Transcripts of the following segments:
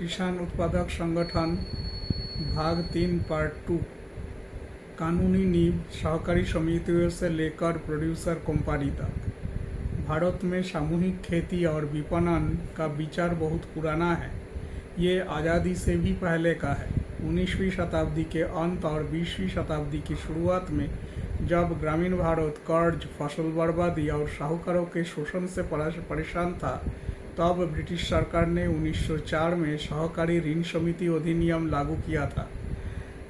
किसान उत्पादक संगठन भाग 3 पार्ट 2। कानूनी नींव सहकारी समितियों से लेकर प्रोड्यूसर कंपनी तक। भारत में सामूहिक खेती और विपणन का विचार बहुत पुराना है। ये आज़ादी से भी पहले का है। 19वीं शताब्दी के अंत और 20वीं शताब्दी की शुरुआत में जब ग्रामीण भारत कर्ज, फसल बर्बादी और साहूकारों के शोषण से परेशान था, तब ब्रिटिश सरकार ने 1904 में सहकारी ऋण समिति अधिनियम लागू किया था।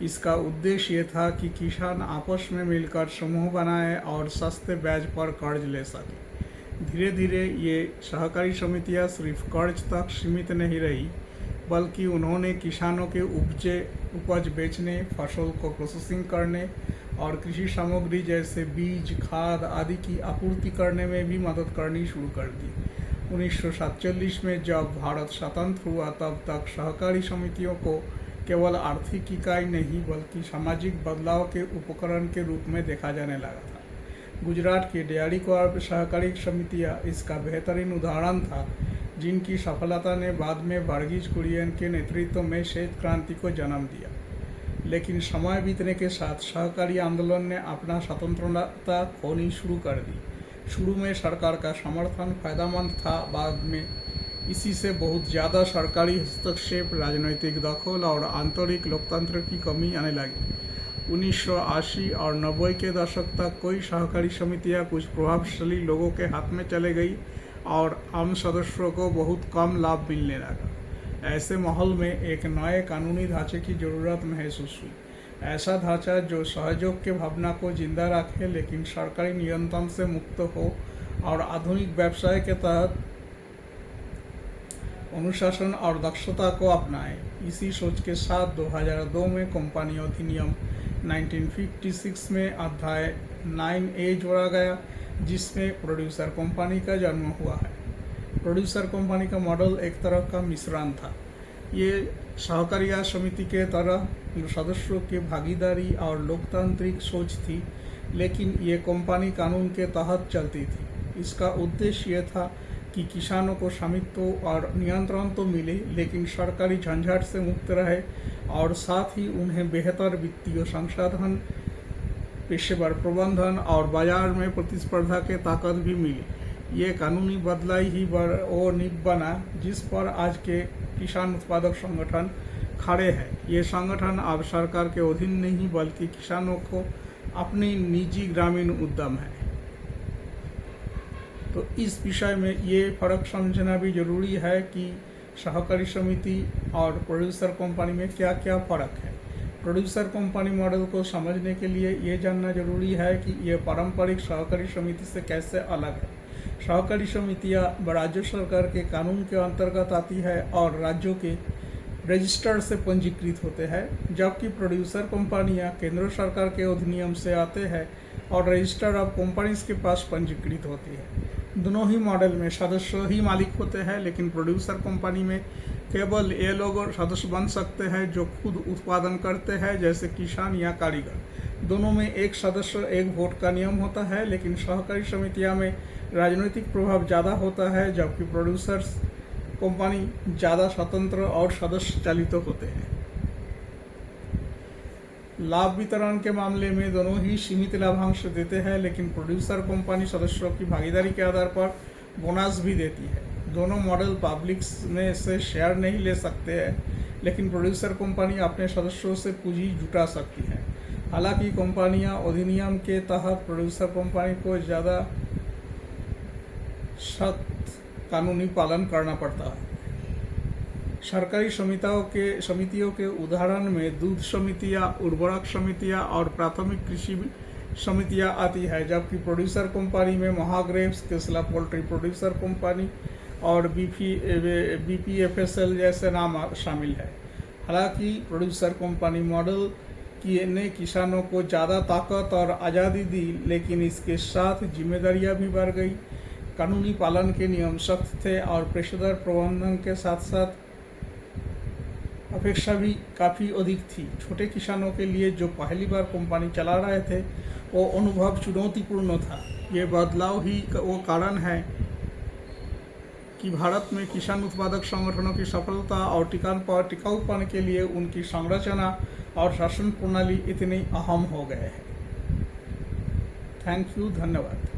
इसका उद्देश्य ये था कि किसान आपस में मिलकर समूह बनाए और सस्ते ब्याज पर कर्ज ले सके। धीरे धीरे ये सहकारी समितियां सिर्फ कर्ज तक सीमित नहीं रही, बल्कि उन्होंने किसानों के उपज बेचने, फसल को प्रोसेसिंग करने और कृषि सामग्री जैसे बीज, खाद आदि की आपूर्ति करने में भी मदद करनी शुरू कर दी। 1947 में जब भारत स्वतंत्र हुआ, तब तक सहकारी समितियों को केवल आर्थिक इकाई नहीं बल्कि सामाजिक बदलाव के उपकरण के रूप में देखा जाने लगा था। गुजरात की डेयरी को सहकारी समितियां इसका बेहतरीन उदाहरण था, जिनकी सफलता ने बाद में वर्गीज कुरियन के नेतृत्व में श्वेत क्रांति को जन्म दिया। लेकिन समय बीतने के साथ सहकारी आंदोलन ने अपना स्वतंत्रता खोनी शुरू कर दी। शुरू में सरकार का समर्थन फायदेमंद था, बाद में इसी से बहुत ज़्यादा सरकारी हस्तक्षेप, राजनीतिक दखल और आंतरिक लोकतंत्र की कमी आने लगी। 1980 और 90 के दशक तक कोई सहकारी समितियां कुछ प्रभावशाली लोगों के हाथ में चले गई और आम सदस्यों को बहुत कम लाभ मिलने लगा। ऐसे माहौल में एक नए कानूनी ढांचे की ज़रूरत महसूस हुई। ऐसा ढांचा जो सहयोग के भावना को जिंदा रखे, लेकिन सरकारी नियंत्रण से मुक्त हो और आधुनिक व्यवसाय के तहत अनुशासन और दक्षता को अपनाए। इसी सोच के साथ 2002 में कंपनी अधिनियम 1956 में अध्याय 9A जोड़ा गया, जिसमें प्रोड्यूसर कंपनी का जन्म हुआ है। प्रोड्यूसर कंपनी का मॉडल एक तरह का मिश्रण था। ये सहकारी समिति के तरह सदस्यों की भागीदारी और लोकतांत्रिक सोच थी, लेकिन ये कंपनी कानून के तहत चलती थी। इसका उद्देश्य ये था कि किसानों को स्वामित्व और नियंत्रण तो मिले, लेकिन सरकारी झंझट से मुक्त रहे और साथ ही उन्हें बेहतर वित्तीय संसाधन, पेशेवर प्रबंधन और बाजार में प्रतिस्पर्धा के ताकत भी मिली। ये कानूनी बदलाई ही वो नींव बना जिस पर आज के किसान उत्पादक संगठन खड़े हैं। ये संगठन अब सरकार के अधीन नहीं, बल्कि किसानों को अपनी निजी ग्रामीण उद्यम है। तो इस विषय में ये फर्क समझना भी जरूरी है कि सहकारी समिति और प्रोड्यूसर कंपनी में क्या क्या फ़र्क है। प्रोड्यूसर कंपनी मॉडल को समझने के लिए ये जानना जरूरी है कि ये पारंपरिक सहकारी समिति से कैसे अलग है। सहकारी समितियां राज्य सरकार के कानून के अंतर्गत आती है और राज्यों के रजिस्टर से पंजीकृत होते हैं, जबकि प्रोड्यूसर कंपनियां केंद्र सरकार के अधिनियम से आते हैं और रजिस्टर ऑफ कंपनीज के पास पंजीकृत होती है। दोनों ही मॉडल में सदस्य ही मालिक होते हैं, लेकिन प्रोड्यूसर कंपनी में केवल ये लोग सदस्य बन सकते हैं जो खुद उत्पादन करते हैं, जैसे किसान या कारीगर। दोनों में एक सदस्य एक वोट का नियम होता है, लेकिन सहकारी समितियां में राजनीतिक प्रभाव ज़्यादा होता है, जबकि प्रोड्यूसर्स कंपनी ज़्यादा स्वतंत्र और सदस्य चालित होते हैं। लाभ वितरण के मामले में दोनों ही सीमित लाभांश देते हैं, लेकिन प्रोड्यूसर कंपनी सदस्यों की भागीदारी के आधार पर बोनस भी देती है। दोनों मॉडल पब्लिक में से शेयर नहीं ले सकते हैं, लेकिन प्रोड्यूसर कंपनी अपने सदस्यों से पूंजी जुटा सकती है। हालांकि कंपनियां अधिनियम के तहत प्रोड्यूसर कंपनी को ज़्यादा सख्त कानूनी पालन करना पड़ता है। सरकारी समितियों के उदाहरण में दूध समितियां, उर्वरक समितियां और प्राथमिक कृषि समितियां आती है, जबकि प्रोड्यूसर कंपनी में महाग्रेव्स, केसला पोल्ट्री प्रोड्यूसर कंपनी और BPFSL जैसे नाम शामिल है। हालांकि प्रोड्यूसर कंपनी मॉडल ने किसानों को ज़्यादा ताकत और आज़ादी दी, लेकिन इसके साथ जिम्मेदारियां भी बढ़ गई। कानूनी पालन के नियम सख्त थे और पेशेवर प्रबंधन के साथ साथ अपेक्षा भी काफ़ी अधिक थी। छोटे किसानों के लिए जो पहली बार कंपनी चला रहे थे, वो अनुभव चुनौतीपूर्ण था। ये बदलाव ही वो कारण है कि भारत में किसान उत्पादक संगठनों की सफलता और टिकाऊपन के लिए उनकी संरचना और शासन प्रणाली इतनी अहम हो गए हैं। थैंक यू, धन्यवाद।